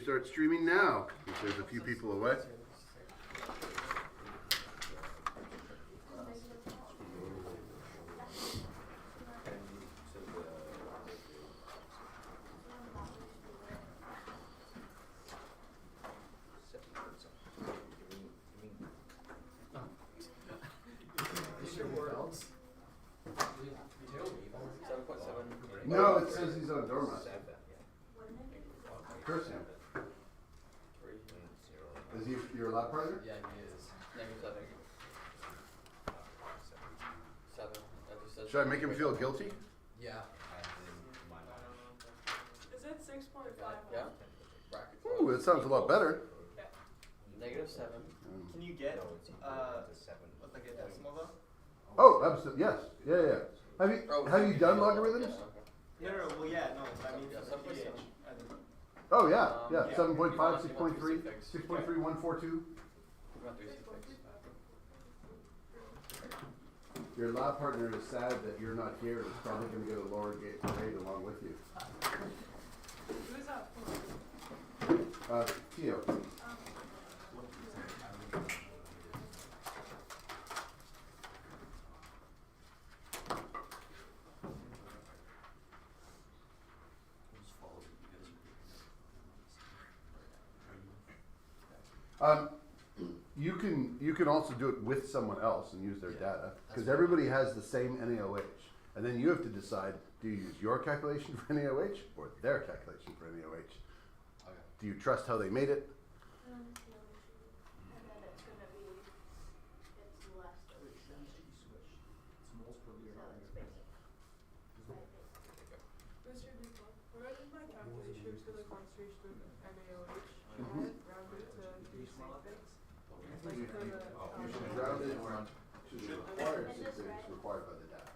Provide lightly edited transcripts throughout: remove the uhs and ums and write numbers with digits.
start streaming now, if there's a few people away. No, it says he's on dormouse. Curse him. Is he your lab partner? Yeah, he is. -7. 7. Should I make him feel guilty? Yeah. Is it 6.5? Yeah. Ooh, that sounds a lot better. -7. Can you get with like a decimal though? Oh, absolutely. Yes. Yeah. Have you done logarithms? No, well, yeah, no. I mean, Yeah, it's some pH. percent. Oh yeah. Yeah. 7.5, 6.3, 6.3, 142. Your lab partner is sad that you're not here. He's probably going to get a lower grade along with you. Who's that for? Theo. You can also do it with someone else and use their data, because everybody has the same NaOH, and then you have to decide: do you use your calculation for NaOH or their calculation for NaOH? Okay. Do you trust how they made it? And then it's gonna be, it's less than so it's basic. Mr. Dupont, when I did my calculations for the concentration of NaOH, I Mhm. had rounded to these same things. Like for the, You should round it to the required things required by the data.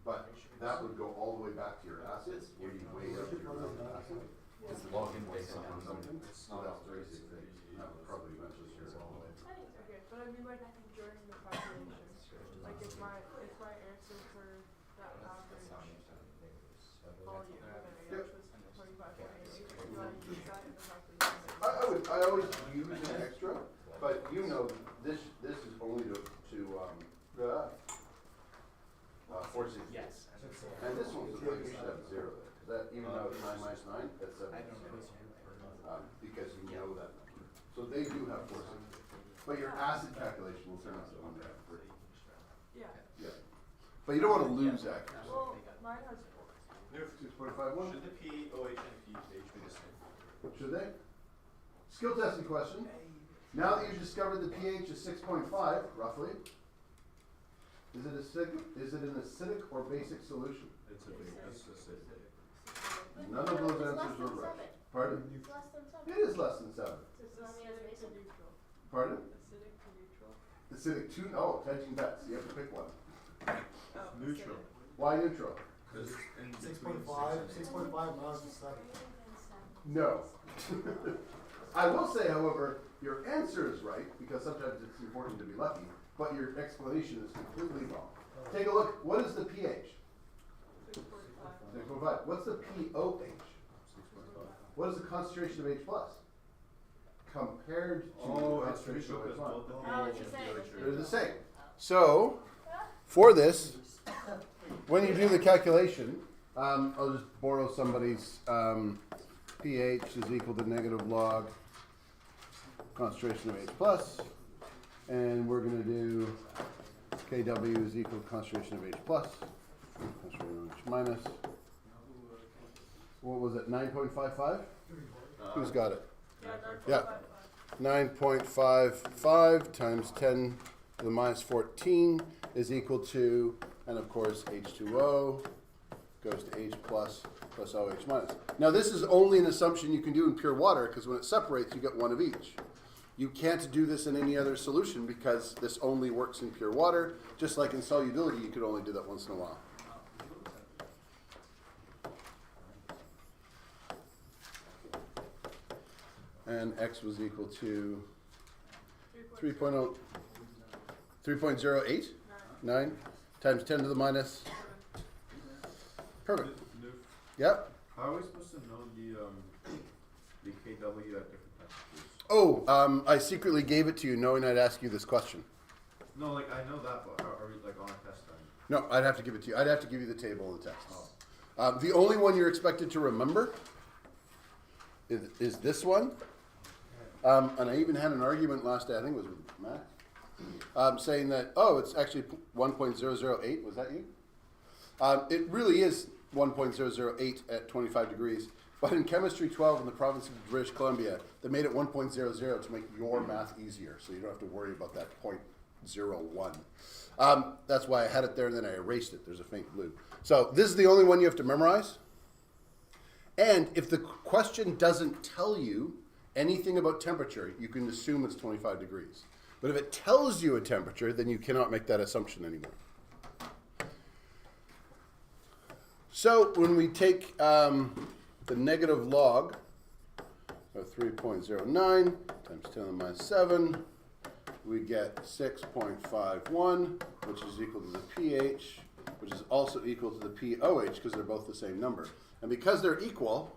But that would go all the way back to your acids, where you weigh up your amount of acid. It's login based on something. So that's very basic thing. That would probably eventually share it all the way. okay, but I mean like during the calculations, like if my answer for that average volume of NaOH was 25.8, do I use that in the calculation? I always use an extra, but you know this is only to force it. Yes. And this one's like you should have 0 there, because that even though it's 9 minus 9, that's 7. Because you know that number. So they do have forcing. But your acid calculation will turn out to 1 to have 3. Yeah. Yeah. But you don't want to lose accuracy. Well, mine has 4. 6.51. Should the pOH and pH be the same? Should they? Skill testing question. Now that you've discovered the pH is 6.5, roughly, is it an acidic or basic solution? It's acidic. None of those answers were right. Pardon? It's less than 7. It is less than 7. It's not acidic as to basic. neutral. Pardon? Acidic to neutral. Acidic to, oh, hedging bets. You have to pick one. Oh, Neutral. Why neutral? Because in 6.5, 6.5 minus the 7. No. I will say, however, your answer is right, because sometimes it's important to be lucky, but your explanation is completely wrong. Take a look. What is the pH? 6.5. 6.5. What's the pOH? What is the concentration of H plus? Compared to Oh, the it's concentration of H because both the Oh, pH it's and the same. pH They're are the same. So, for this, when you do the calculation, I'll just borrow somebody's pH is equal to negative log concentration of H plus, and we're going to do Kw is equal to concentration of H plus, concentration of H minus. What was it, 9.55? Who's got it? Yeah, Yeah. 9.55 times 10 to the minus 14 is equal to, and of course H2O goes to H plus OH minus. Now this is only an assumption you can do in pure water, because when it separates you get one of each. You can't do this in any other solution because this only works in pure water. Just like in solubility, you could only do that once in a while. And X was equal to 3.08, 9 times 10 to the minus. Perfect. Yep. How are we supposed to know the W at different temperatures? Oh, I secretly gave it to you knowing I'd ask you this question. No, like, I know that, but are we like on a test then? No, I'd have to give it to you. I'd have to give you the table and the text. Oh. The only one you're expected to remember is this one. And I even had an argument last day, I think it was with Matt, saying that, oh, it's actually 1.008. Was that you? It really is 1.008 at 25 degrees. But in Chemistry 12 in the province of British Columbia, they made it 1.00 to make your math easier, so you don't have to worry about that 0.01. That's why I had it there, and then I erased it. There's a faint blue. So this is the only one you have to memorize. And if the question doesn't tell you anything about temperature, you can assume it's 25 degrees. But if it tells you a temperature, then you cannot make that assumption anymore. So when we take the negative log of 3.09 times 10 to the minus 7, we get 6.51, which is equal to the pH, which is also equal to the pOH, because they're both the same number. And because they're equal,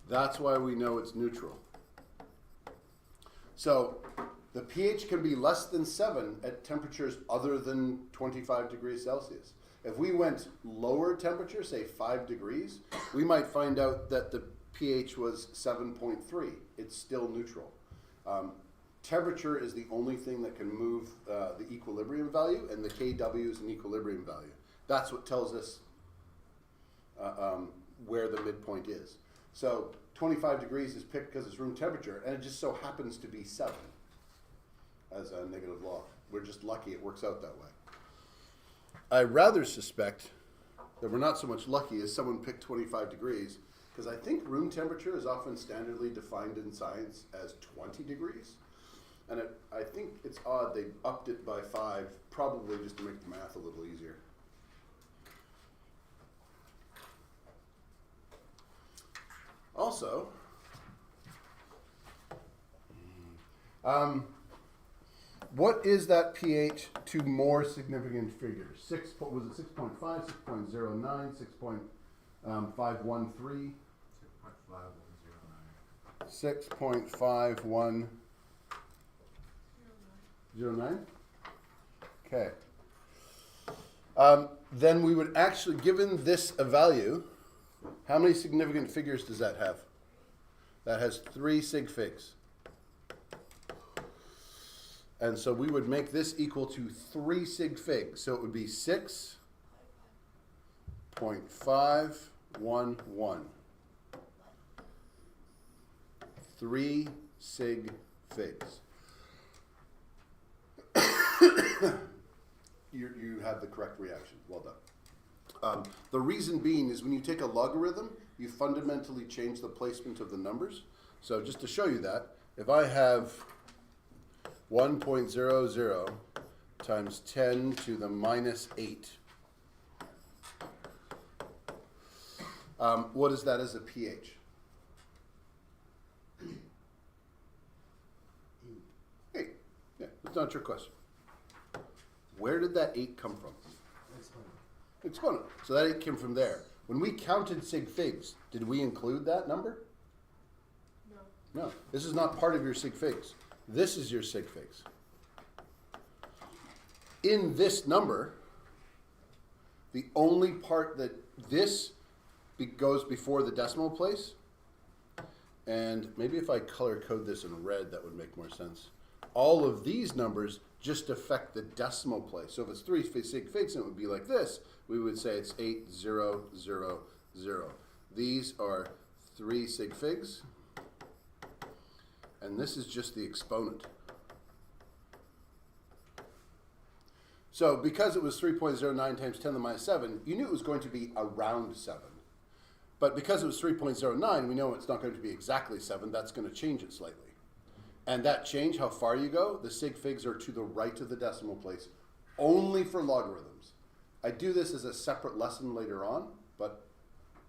that's why we know it's neutral. So the pH can be less than 7 at temperatures other than 25 degrees Celsius. If we went lower temperature, say 5 degrees, we might find out that the pH was 7.3. It's still neutral. Temperature is the only thing that can move the equilibrium value, and the kW is an equilibrium value. That's what tells us where the midpoint is. So 25 degrees is picked because it's room temperature, and it just so happens to be 7 as a negative log. We're just lucky it works out that way. I rather suspect that we're not so much lucky as someone picked 25 degrees, because I think room temperature is often standardly defined in science as 20 degrees. And I think it's odd they upped it by 5, probably just to make the math a little easier. Also, what is that pH to more significant figures? Was it 6.5, 6.09, 6.513? 6.5109. Okay. Then we would actually, given this a value, how many significant figures does that have? That has 3 sig figs. And so we would make this equal to 3 sig figs. So it would be 6.511. 3 sig figs. You have the correct reaction. Well done. The reason being is when you take a logarithm, you fundamentally change the placement of the numbers. So just to show you that, if I have 1.00 times 10 to the minus 8, what is that as a pH? Eight. Yeah, it's not your question. Where did that 8 come from? Exponent. So that 8 came from there. When we counted sig figs, did we include that number? No. No. This is not part of your sig figs. This is your sig figs. In this number, the only part that this goes before the decimal place, and maybe if I color code this in red, that would make more sense. All of these numbers just affect the decimal place. So if it's 3 sig figs, and it would be like this, we would say it's 8000. These are 3 sig figs, and this is just the exponent. So because it was 3.09 times 10 to the minus 7, you knew it was going to be around 7. But because it was 3.09, we know it's not going to be exactly 7. That's going to change it slightly. And that change, how far you go, the sig figs are to the right of the decimal place, only for logarithms. I do this as a separate lesson later on, but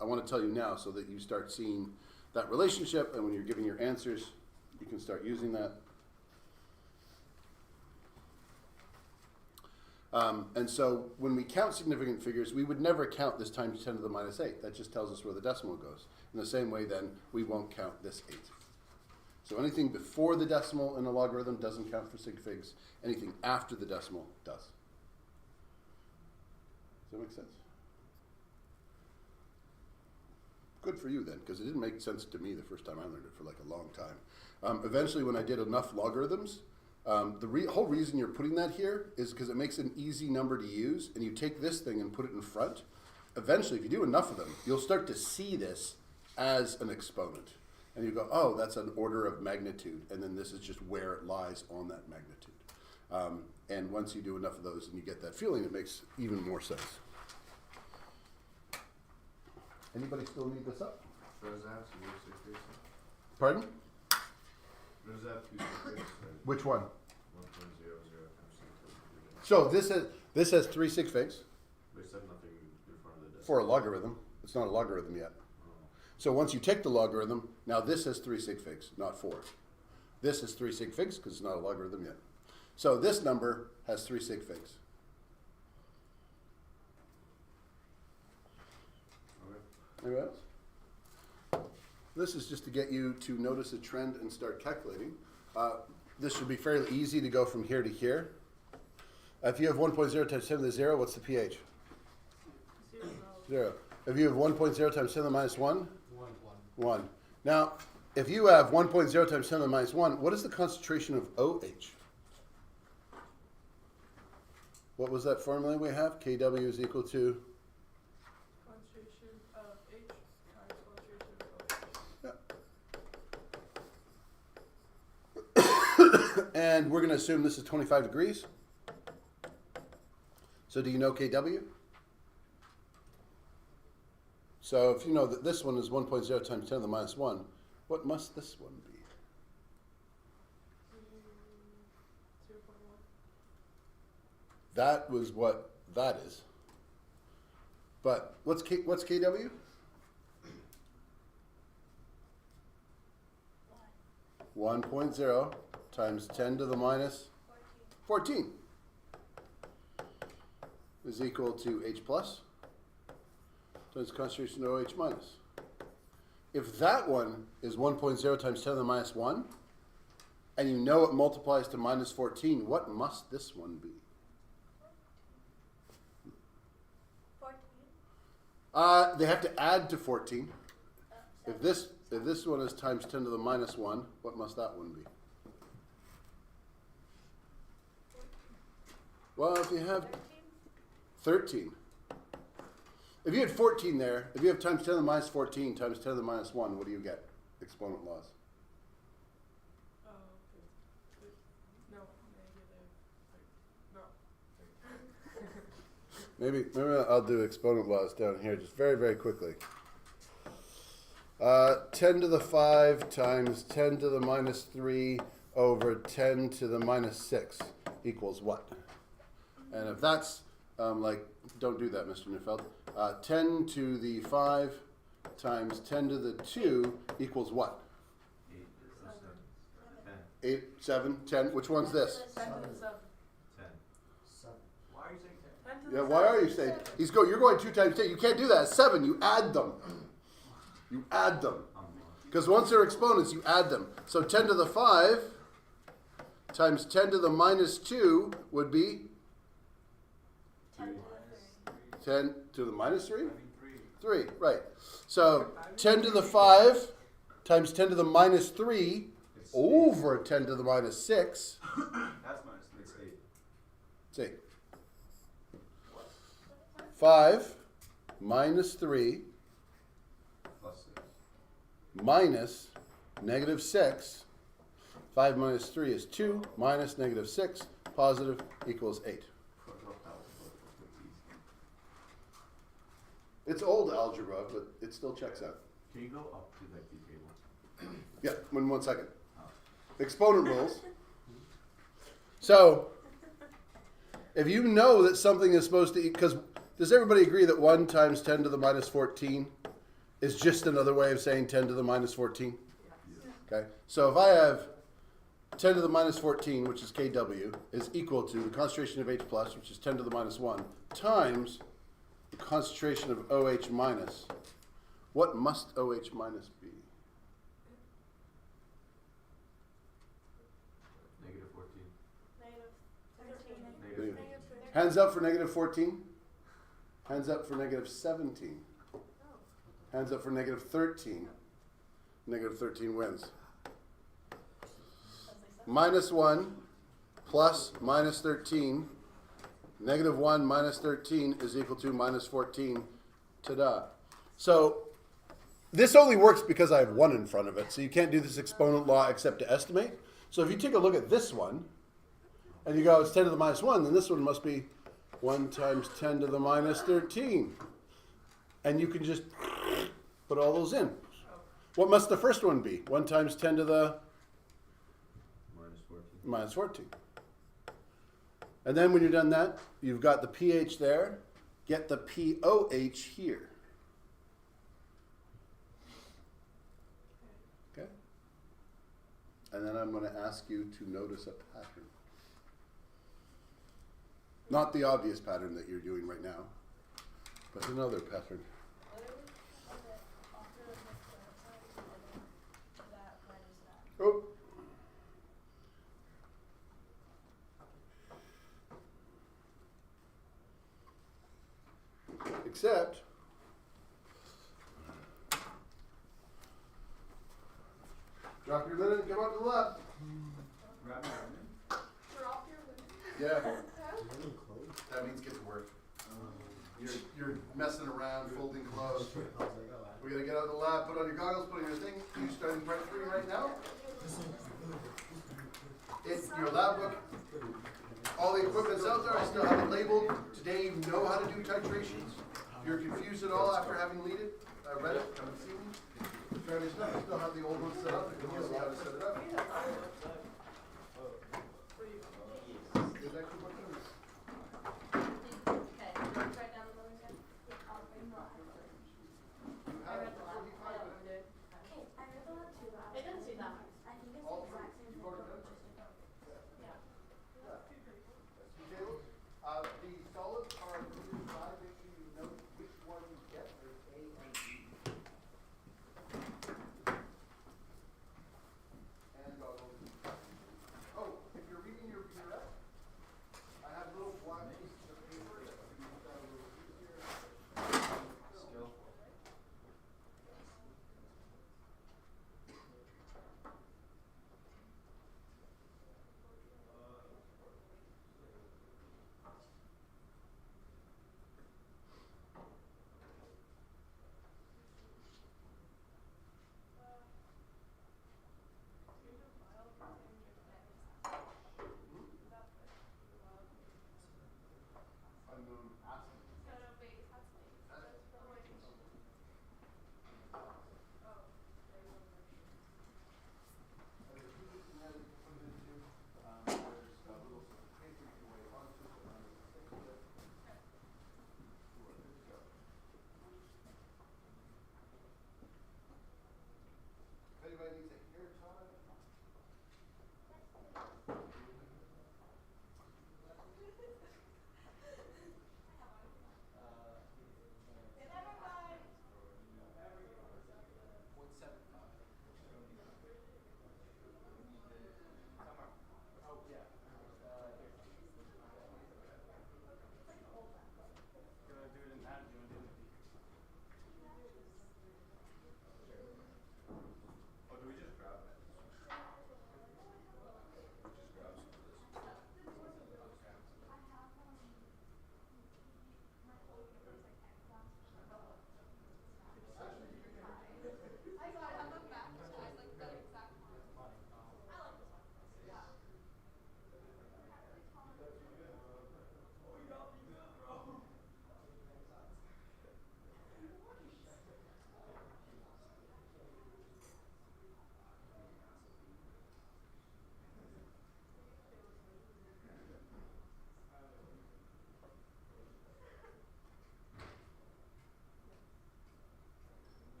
I want to tell you now so that you start seeing that relationship, and when you're giving your answers, you can start using that. And so when we count significant figures, we would never count this times 10 to the minus 8. That just tells us where the decimal goes. In the same way, then, we won't count this 8. So anything before the decimal in a logarithm doesn't count for sig figs. Anything after the decimal does. Does that make sense? Good for you then, because it didn't make sense to me the first time I learned it for like a long time. Eventually, when I did enough logarithms, the whole reason you're putting that here is because it makes an easy number to use, and you take this thing and put it in front. Eventually, if you do enough of them, you'll start to see this as an exponent. And you go, oh, that's an order of magnitude, and then this is just where it lies on that magnitude. And once you do enough of those and you get that feeling, it makes even more sense. Anybody still need this up? What does that have to do with sig figs? Pardon? What does that have to do with sig figs? Which one? 1.00 times sig figs. So this has 3 sig figs They said nothing in front of the decimal. for a logarithm. It's not a logarithm yet. So once you take the logarithm, now this has 3 sig figs, not 4. This has 3 sig figs because it's not a logarithm yet. So this number has 3 sig figs. Anybody else? This is just to get you to notice a trend and start calculating. This should be fairly easy to go from here to here. If you have 1.0 times 10 to the 0, what's the pH? 0. If you have 1.0 times 10 to the minus 1? 1. Now, if you have 1.0 times 10 to the minus 1, what is the concentration of OH? What was that formula we have? KW is equal to? Concentration of H times concentration of O. And we're going to assume this is 25 degrees. So do you know KW? So if you know that this one is 1.0 times 10 to the minus 1, what must this one be? 0.1. That was what that is. But what's KW? 1.0 times 10 to the minus 14 is equal to H plus times concentration of OH minus. If that one is 1.0 times 10 to the minus 1, and you know it multiplies to minus 14, what must this one be? 14. They have to add to 14. If this one is times 10 to the minus 1, what must that one be? Well, if you have 13. If you had 14 there, if you have times 10 to the minus 14 times 10 to the minus 1, what do you get? Exponent laws. Oh, okay. No, negative. No. Maybe I'll do exponent laws down here just very, very quickly. 10 to the 5 times 10 to the minus 3 over 10 to the minus 6 equals what? And if that's don't do that, Mr. Neufeld. 10 to the 5 times 10 to the 2 equals what? 8, 7, 10. Which one's this? 10 to the 7. 7. Why are you saying that? 10 to Yeah, the why 7. are you saying? You're going 2 times 10. You can't do that. 7, you add them. You add them. Because once they're exponents, you add them. So 10 to the 5 times 10 to the minus 2 would be 10 to the minus 3? 3, right. So 10 to the 5 times 10 to the minus 3 over 10 to the minus 6. That's minus 3. It's 8. It's 8. 5 minus 3 Plus 6. minus negative 6. 5 minus 3 is 2, minus negative 6, positive equals 8. It's old algebra, but it still checks out. Can you go up to like the table? Yeah, in 1 second. Exponent rules. So, if you know that something is supposed to, because does everybody agree that 1 times 10 to the minus 14 is just another way of saying 10 to the minus 14? Okay, so if I have 10 to the minus 14, which is Kw, is equal to the concentration of H plus, which is 10 to the minus 1, times the concentration of OH minus. What must OH minus be? Negative 14. Negative 13. Negative. Hands up for negative 14. Hands up for negative 17. Hands up for negative 13. Negative 13 wins. Minus 1 plus minus 13. Negative 1 minus 13 is equal to minus 14. Ta-da. So this only works because I have 1 in front of it. So you can't do this exponent law except to estimate. So if you take a look at this one, and you go, it's 10 to the minus 1, then this one must be 1 times 10 to the minus 13. And you can just put all those in. What must the first one be? 1 times 10 to the Minus 14. minus 14. And then when you're done that, you've got the pH there. Get the pOH here. Okay? And then I'm going to ask you to notice a pattern. Not the obvious pattern that you're doing right now, but another pattern. Oh. Except, drop your linen, come out to the lab. Grab my linen. Drop your lid. Yeah, Really close. that means get to work. You're messing around, folding clothes. I was like, oh, I- We gotta get out of the lab, put on your goggles, put on your thing. You starting part 3 right now? In your lab book, all the equipment's out there. I still have it labeled. Today you know how to do titrations. If you're confused at all after having read it, come and see me. Try this out. I still have the old one set up. You can see how to set it up. There's actually one thing. Okay, write down the numbers again. I read the last one. Did. Okay, I read the last two. It didn't seem that hard. I think it's the exact same thing. Yeah. Caleb, the solids are moving by. Make sure you note which one you get. There's A and B. And goggles.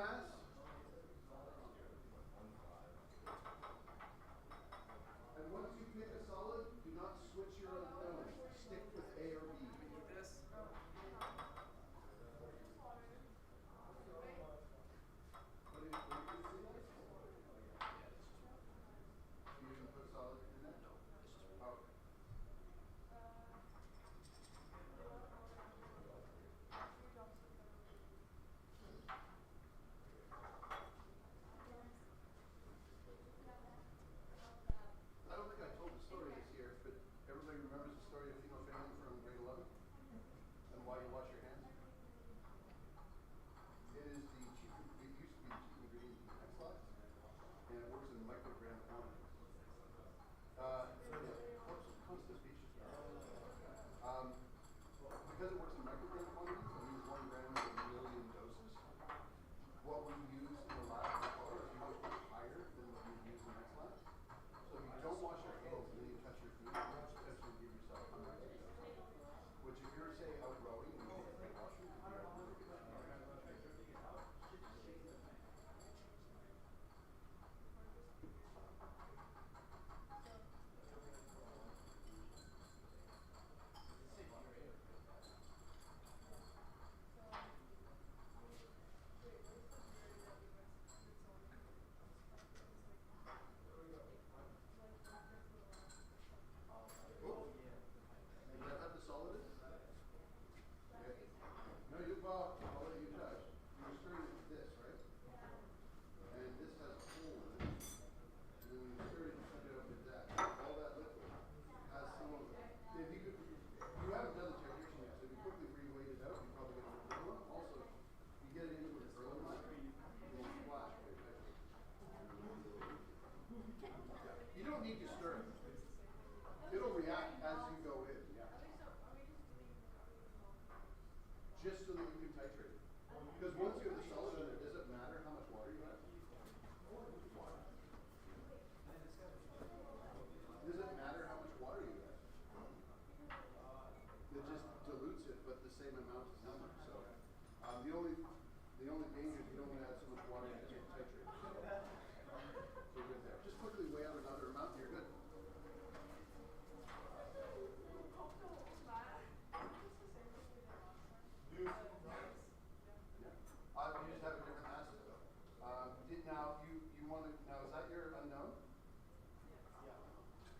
mass? And once you pick a solid, do not switch your unknown. Stick with A or B. This. What do you see? You didn't put solid in it? No, it's just okay. I don't think I told the story this year, but everybody remembers the story of hemophilia from grade 11 and why you wash your hands? It is the chief, it used to be the chief ingredient in X-Lax, and it works in microgram quantities. Constant speech. Because it works in microgram quantities, it means 1 gram is a million doses. What we use in the lab before is much higher than what you use in X-Lax. So if you don't wash your hands and then you touch your food, you potentially give yourself hundreds of doses. Which if you're, say, out rowing and you take a washroom, you're at a really good chance. Does that have the solid in it? Yeah. No, I'll let you touch. You're stirring it with this, right? And this has a hole in it. And then when you stir it, you put it up with that. All that liquid has some of it. If you could, you haven't done the titration yet, so if you quickly reweigh it out, you probably get a good one. Also, you get it into an early line, you won't splash when you titrate. You don't need to stir it. It'll react as you go in, yeah. Just so that you can titrate. Because once you have the solid in there, does it matter how much water you have? Does it matter how much water you have? It just dilutes it, but the same amount is number. So the only danger is you don't want to add so much water you can't titrate. So you're good there. Just quickly weigh out another amount, you're good. You just have a different acid though. Now you want to, now is that your unknown?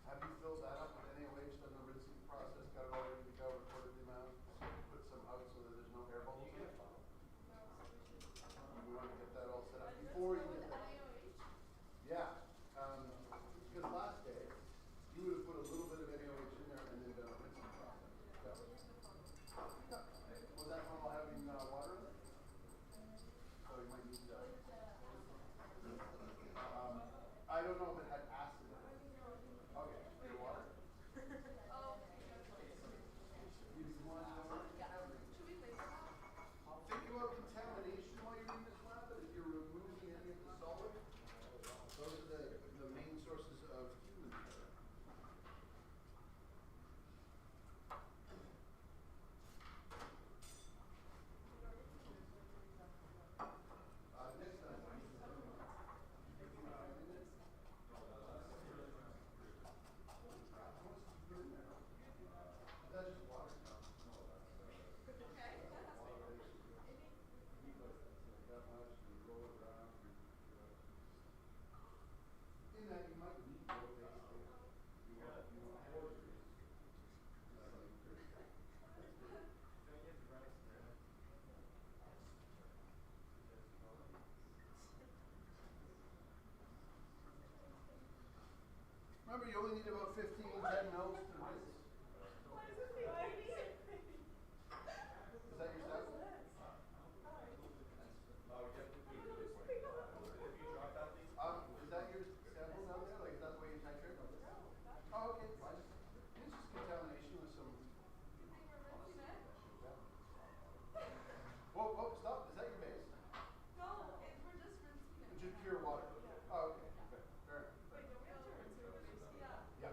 Have you filled that up with NaOH, done the rinsing process, got it all ready to go, recorded the amount, put some out so that there's no air bubbles in it? We want to get that all set up before you get that. Yeah, because last day you would have put a little bit of NaOH in there and then done a rinsing process. Yeah. Was that one all having water in it? So you might need to. I don't know if it had acid in it. Okay, your water? You want to think about contamination while you're in this lab, but if you're removing any of the solid, those are the main sources of human matter. Next time. That's just water. That much, you roll it around. In that you might need more base later. You want more base. Remember, you only need about 10 mils to rinse. Is that your stuff? Is that your sample down there? Like, is that the way you titrate? Oh, okay. Well, it's just contamination with some. Whoa, stop. Is that your base? Just pure water. Oh, okay. Fair enough. Yeah.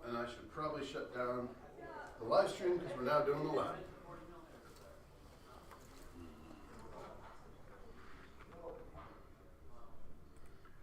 and I should probably shut down the live stream because we're now doing the lab.